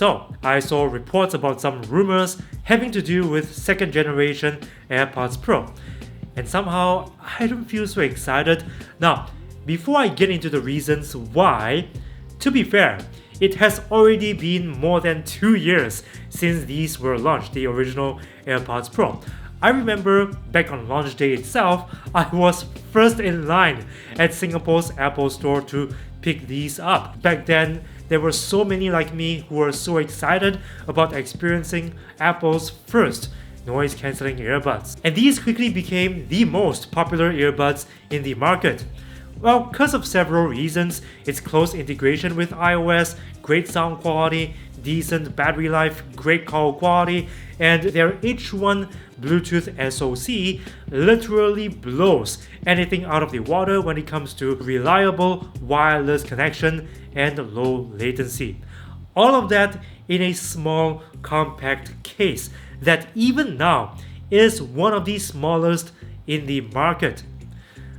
So, I saw reports about some rumors having to do with second generation AirPods Pro. And somehow, I don't feel so excited. Now, before I get into the reasons why, to be fair, it has already been more than 2 years since these were launched, the original AirPods Pro. I remember back on launch day itself, I was first in line at Singapore's Apple Store to pick these up. Back then, there were so many like me who were so excited about experiencing Apple's first noise cancelling earbuds. And these quickly became the most popular earbuds in the market. Well, because of several reasons: its close integration with iOS, great sound quality, decent battery life, great call quality, and their H1 Bluetooth SoC literally blows anything out of the water when it comes to reliable wireless connection and low latency. All of that in a small, compact case that even now is one of the smallest in the market.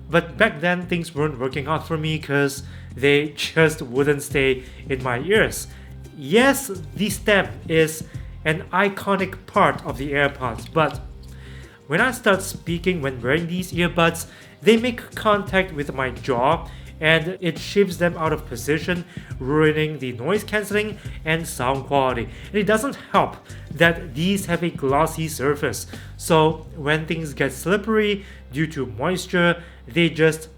But back then things weren't working out for me because they just wouldn't stay in my ears. Yes, the stem is an iconic part of the AirPods, but when I start speaking when wearing these earbuds, they make contact with my jaw and it shifts them out of position, ruining the noise cancelling and sound quality. And it doesn't help that these have a glossy surface, so when things get slippery due to moisture, they just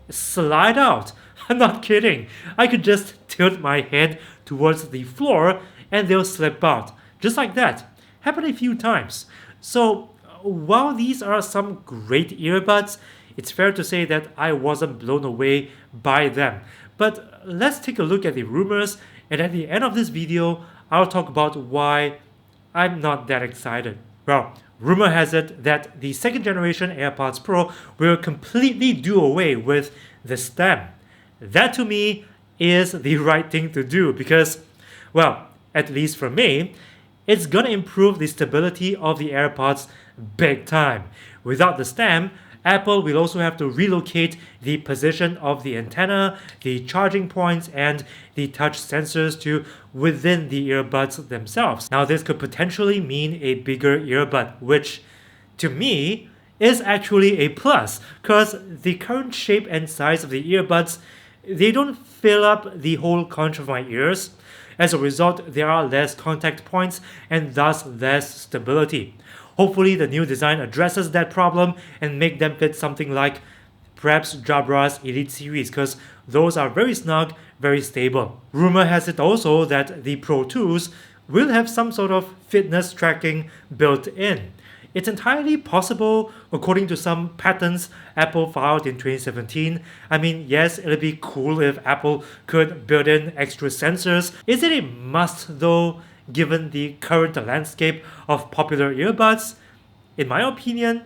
slide out. I'm not kidding. I could just tilt my head towards the floor and they'll slip out. Just like that. Happened a few times. So while these are some great earbuds, it's fair to say that I wasn't blown away by them. But let's take a look at the rumors, and at the end of this video, I'll talk about why I'm not that excited. Well, rumor has it that the second generation AirPods Pro will completely do away with the stem. That to me is the right thing to do because, well, at least for me, it's gonna improve the stability of the AirPods big time. Without the stem, Apple will also have to relocate the position of the antenna, the charging points, and the touch sensors to within the earbuds themselves. Now, this could potentially mean a bigger earbud, which to me is actually a plus, because the current shape and size of the earbuds, they don't fill up the whole conch of my ears. As a result, there are less contact points and thus less stability. Hopefully the new design addresses that problem and make them fit something like perhaps Jabra's Elite series, because those are very snug, very stable. Rumor has it also that the Pro 2s will have some sort of fitness tracking built in. It's entirely possible according to some patents Apple filed in 2017. I mean, yes, it'd be cool if Apple could build in extra sensors. Is it a must though, given the current landscape of popular earbuds? In my opinion,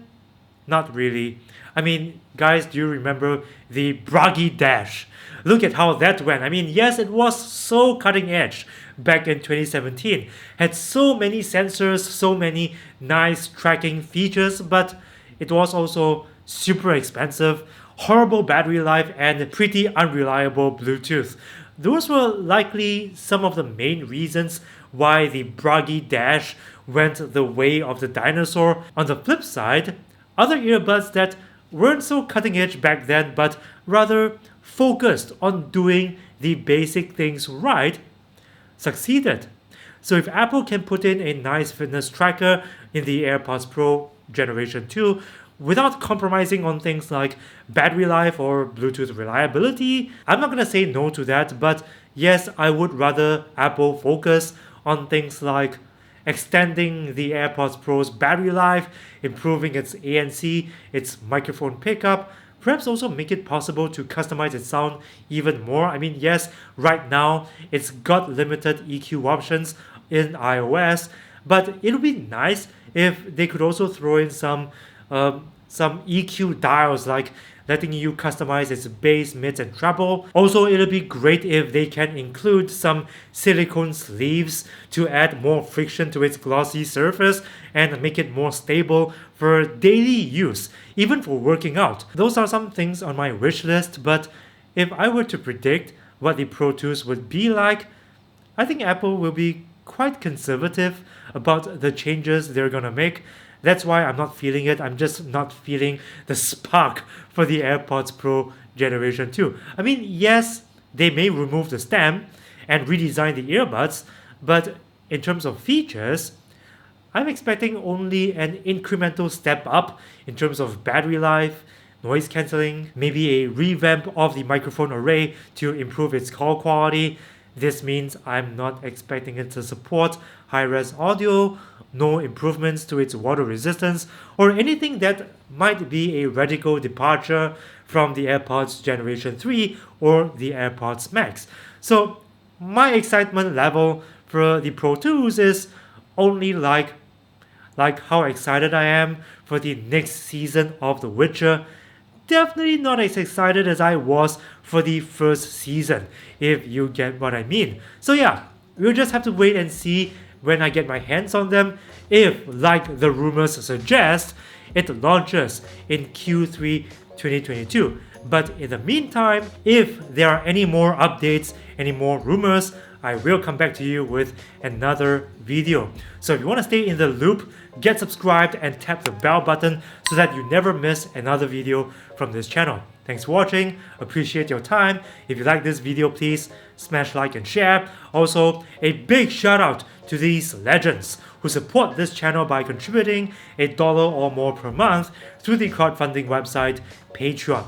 not really. I mean, guys, do you remember the Bragi Dash? Look at how that went. I mean, yes, it was so cutting edge back in 2017. Had so many sensors, so many nice tracking features, but it was also super expensive, horrible battery life, and pretty unreliable Bluetooth. Those were likely some of the main reasons why the Bragi Dash went the way of the dinosaur. On the flip side, other earbuds that weren't so cutting edge back then but rather focused on doing the basic things right succeeded. So if Apple can put in a nice fitness tracker in the AirPods Pro Generation 2 without compromising on things like battery life or Bluetooth reliability, I'm not going to say no to that, but yes, I would rather Apple focus on things like extending the AirPods Pro's battery life, improving its ANC, its microphone pickup, perhaps also make it possible to customize its sound even more. I mean, yes, right now it's got limited EQ options in iOS, but it would be nice if they could also throw in some EQ dials, like letting you customize its bass, mids, and treble. Also, it'll be great if they can include some silicone sleeves to add more friction to its glossy surface and make it more stable for daily use, even for working out. Those are some things on my wish list, but if I were to predict what the Pro 2s would be like, I think Apple will be quite conservative about the changes they're gonna make. That's why I'm not feeling it. I'm just not feeling the spark for the AirPods Pro Generation 2. I mean, yes, they may remove the stem and redesign the earbuds, but in terms of features, I'm expecting only an incremental step up in terms of battery life, noise cancelling, maybe a revamp of the microphone array to improve its call quality. This means I'm not expecting it to support high-res audio, no improvements to its water resistance, or anything that might be a radical departure from the AirPods Generation 3 or the AirPods Max. So my excitement level for the Pro 2s is only like how excited I am for the next season of The Witcher. Definitely not as excited as I was for the first season, if you get what I mean. So yeah, we'll just have to wait and see when I get my hands on them, if, like the rumors suggest, it launches in Q3 2022. But in the meantime, if there are any more updates, any more rumors, I will come back to you with another video. So if you want to stay in the loop, get subscribed and tap the bell button so that you never miss another video from this channel. Thanks for watching, appreciate your time. If you like this video, please smash like and share. Also, a big shout out to these legends who support this channel by contributing $1 or more per month through the crowdfunding website Patreon.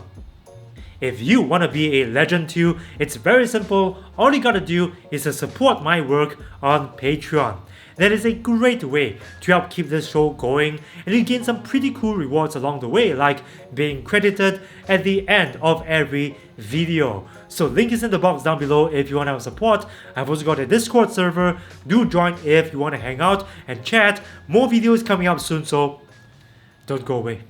If you want to be a legend too, it's very simple. All you gotta do is to support my work on Patreon. That is a great way to help keep this show going, and you gain some pretty cool rewards along the way, like being credited at the end of every video. So link is in the box down below if you want to have support. I've also got a Discord server. Do join if you want to hang out and chat. More videos coming up soon, so don't go away.